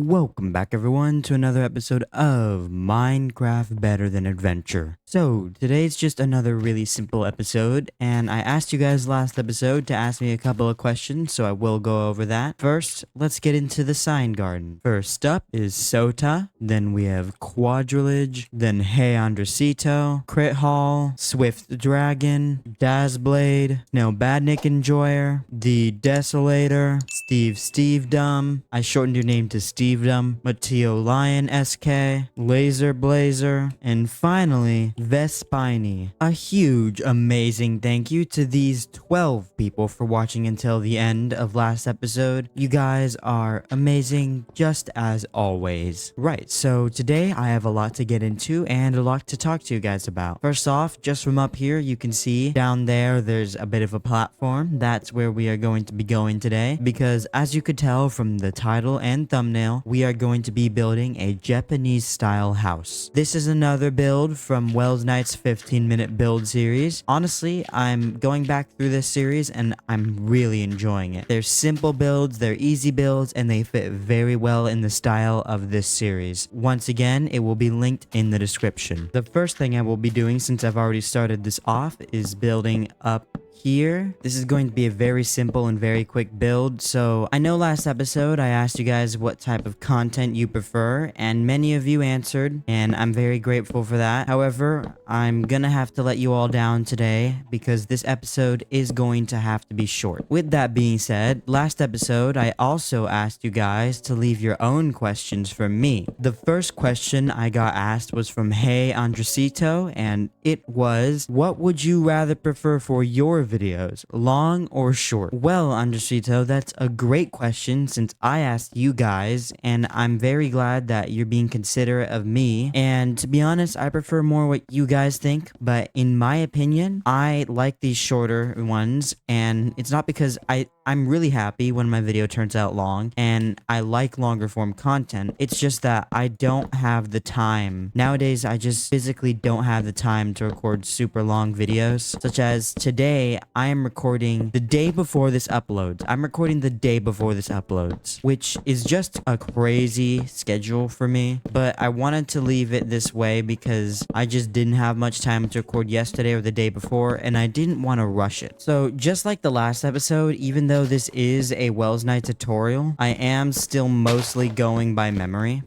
Welcome back everyone to another episode of Minecraft Better Than Adventure. So today's just another really simple episode, and I asked you guys last episode to ask me a couple of questions, so I will go over that. First, let's get into the sign garden. First up is Sota, then we have Quadrilage, then Hey Andresito, Crit Hall, Swift Dragon, Dazblade, Now Badnick Enjoyer, The Desolator, Steve Dumb. I shortened your name to Steve Dumb, Mateo Lion SK, Laser Blazer, and finally, Vespini. A huge, amazing thank you to these 12 people for watching until the end of last episode. You guys are amazing, just as always. Right, so today I have a lot to get into and a lot to talk to you guys about. First off, just from up here, you can see down there's a bit of a platform. That's where we are going to be going today, because as you could tell from the title and thumbnail, we are going to be building a Japanese style house. This is another build from Wells Knight's 15-minute build series. Honestly, I'm going back through this series and I'm really enjoying it. They're simple builds, they're easy builds, and they fit very well in the style of this series. Once again, it will be linked in the description. The first thing I will be doing, since I've already started this off, is building up here. This is going to be a very simple and very quick build. So I know last episode I asked you guys what type of content you prefer, and many of you answered, and I'm very grateful for that. However, I'm gonna have to let you all down today because this episode is going to have to be short. With that being said, last episode I also asked you guys to leave your own questions for me. The first question I got asked was from Hey Andresito, and it was, what would you rather prefer for your videos, long or short? Well, Andresito, that's a great question since I asked you guys, and I'm very glad that you're being considerate of me. And to be honest, I prefer more what you guys think, but in my opinion, I like these shorter ones, and it's not because I'm really happy when my video turns out long, and I like longer form content. It's just that I don't have the time. Nowadays, I just physically don't have the time to record super long videos, such as today, I am recording the day before this uploads. I'm recording the day before this uploads, which is just a crazy schedule for me, but I wanted to leave it this way because I just didn't have much time to record yesterday or the day before, and I didn't want to rush it. So just like the last episode, even though this is a Wells Knight tutorial, I am still mostly going by memory.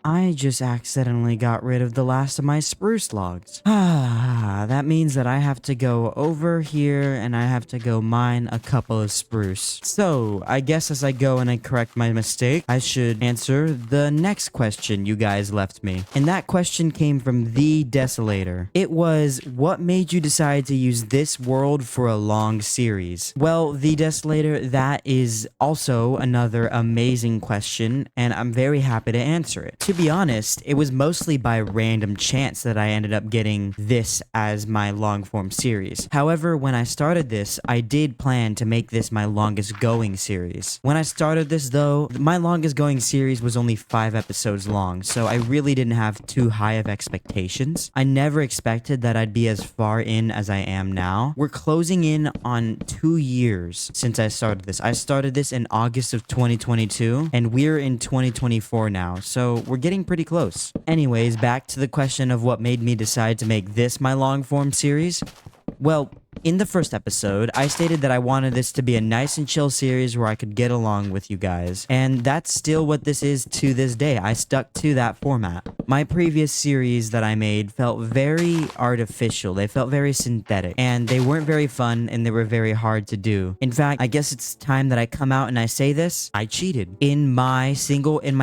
I just accidentally got rid of the last of my spruce logs. That means that I have to go over here and I have to go mine a couple of spruce. So, I guess as I go and I correct my mistake, I should answer the next question you guys left me. And that question came from The Desolator. It was, what made you decide to use this world for a long series? Well, The Desolator, that is also another amazing question, and I'm very happy to answer it. To be honest, it was mostly by random chance that I ended up getting this as my long form series. However, when I started this, I did plan to make this my longest going series. When I started this though, my longest going series was only 5 episodes long, so I really didn't have too high of expectations. I never expected that I'd be as far in as I am now. We're closing in on 2 years since I started this. I started this in August of 2022, and we're in 2024 now, so we're getting pretty close. Anyways, back to the question of what made me decide to make this my long form series. Well, in the first episode, I stated that I wanted this to be a nice and chill series where I could get along with you guys. And that's still what this is to this day. I stuck to that format. My previous series that I made felt very artificial. They felt very synthetic. And they weren't very fun, and they were very hard to do. In fact, I guess it's time that I come out and I say this. I cheated. In my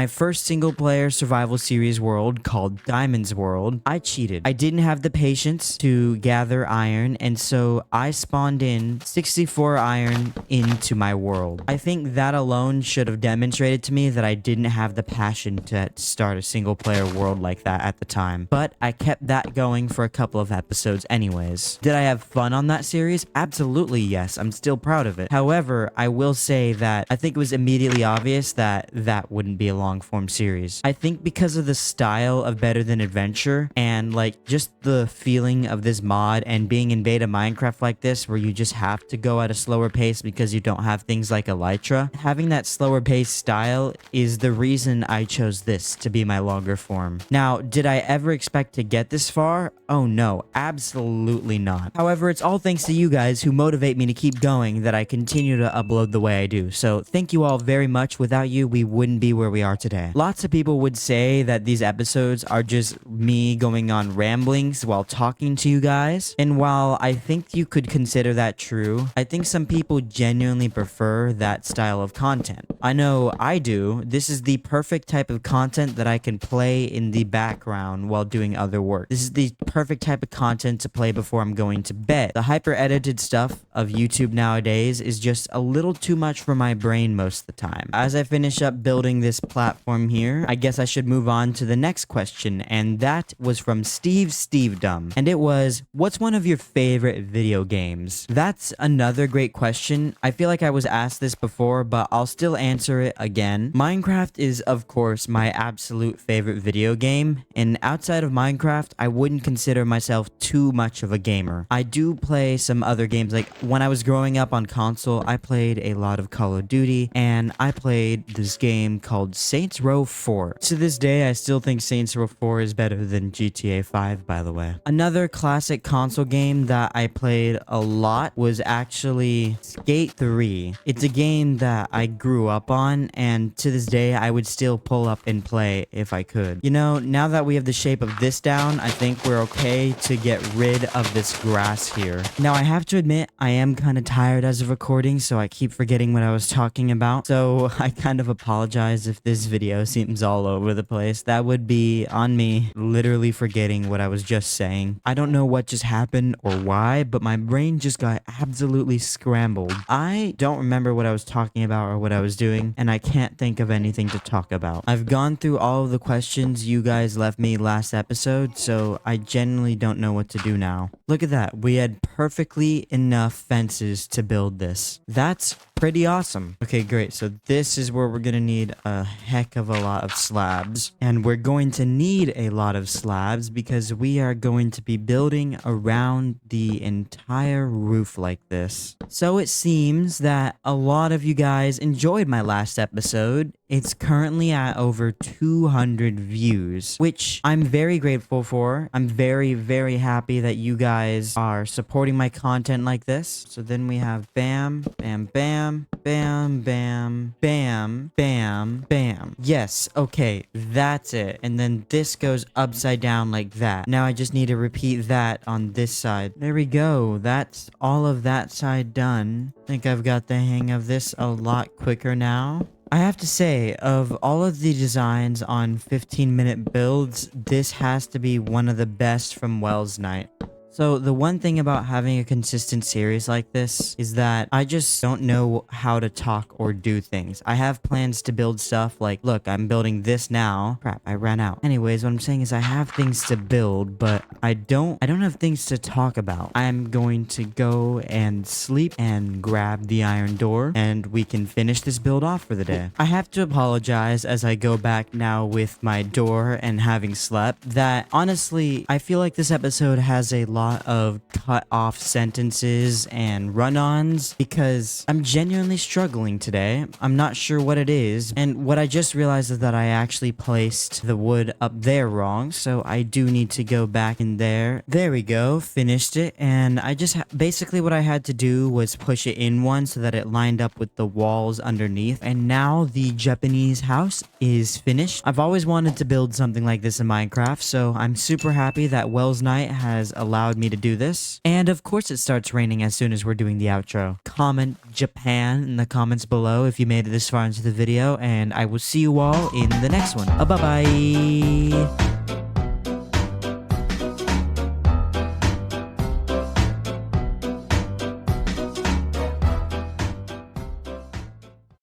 first single player survival series world called Diamond's World, I cheated. I didn't have the patience to gather iron, and so I spawned in 64 iron into my world. I think that alone should have demonstrated to me that I didn't have the passion to start a single player world world like that at the time. But I kept that going for a couple of episodes anyways. Did I have fun on that series? Absolutely yes. I'm still proud of it. However, I will say that I think it was immediately obvious that that wouldn't be a long form series. I think because of the style of Better Than Adventure and like just the feeling of this mod and being in beta Minecraft like this where you just have to go at a slower pace because you don't have things like Elytra, having that slower pace style is the reason I chose this to be my longer form. Now, did I ever expect to get this far? Oh no, absolutely not. However, it's all thanks to you guys who motivate me to keep going that I continue to upload the way I do. So thank you all very much. Without you, we wouldn't be where we are today. Lots of people would say that these episodes are just me going on ramblings while talking to you guys. And while I think you could consider that true, I think some people genuinely prefer that style of content. I know I do. This is the perfect type of content that I can play in the background while doing other work. This is the perfect type of content to play before I'm going to bed. The hyper edited stuff of YouTube nowadays is just a little too much for my brain most of the time. As I finish up building this platform here, I guess I should move on to the next question, and that was from Steve Dumb, and it was, what's one of your favorite video games? That's another great question. I feel like I was asked this before, but I'll still answer it again. Minecraft is, of course, my absolute favorite video game, and outside of Minecraft, I wouldn't consider myself too much of a gamer. I do play some other games, like when I was growing up on console, I played a lot of Call of Duty, and I played this game called Saints Row 4. To this day, I still think Saints Row 4 is better than GTA 5, by the way. Another classic console game that I played a lot was actually Skate 3. It's a game that I grew up on, and to this day, I would still pull up and play if I could. You know, now that we have the shape of this down, I think we're okay to get rid of this grass here. Now, I have to admit, I am kind of tired as of recording, so I keep forgetting what I was talking about. So I kind of apologize if this video seems all over the place. That would be on me, literally forgetting what I was just saying. I don't know what just happened or why, but my brain just got absolutely scrambled. I don't remember what I was talking about or what I was doing, and I can't think of anything to talk about. I've gone through all of the questions you guys left me last episode, so I genuinely don't know what to do now. Look at that. We had perfectly enough fences to build this. That's pretty awesome. Okay, great. So this is where we're gonna need a heck of a lot of slabs. And we're going to need a lot of slabs because we are going to be building around the entire roof like this. So it seems that a lot of you guys enjoyed my last episode. It's currently at over 200 views, which I'm very grateful for. I'm very, very happy that you guys are supporting my content like this. So then we have bam, bam, bam, bam, bam, bam, bam, bam. Yes, okay, that's it. And then this goes upside down like that. Now I just need to repeat that on this side. There we go. That's all of that side done. I think I've got the hang of this a lot quicker now. I have to say, of all of the designs on 15-minute builds, this has to be one of the best from Wells Night. So the one thing about having a consistent series like this is that I just don't know how to talk or do things. I have plans to build stuff like, look, I'm building this now. Crap, I ran out. Anyways, what I'm saying is I have things to build, but I don't have things to talk about. I'm going to go and sleep and grab the iron door and we can finish this build off for the day. I have to apologize as I go back now with my door and having slept that honestly, I feel like this episode has a lot of cut off sentences and run-ons because I'm genuinely struggling today. I'm not sure what it is, and what I just realized is that I actually placed the wood up there wrong, so I do need to go back in there. There we go, finished it, and I just basically what I had to do was push it in one so that it lined up with the walls underneath, and now the Japanese house is finished. I've always wanted to build something like this in Minecraft, so I'm super happy that Wells Night has allowed me to do this. And of course it starts raining as soon as we're doing the outro. Comment Japan in the comments below if you made it this far into the video, and I will see you all in the next one. Bye bye.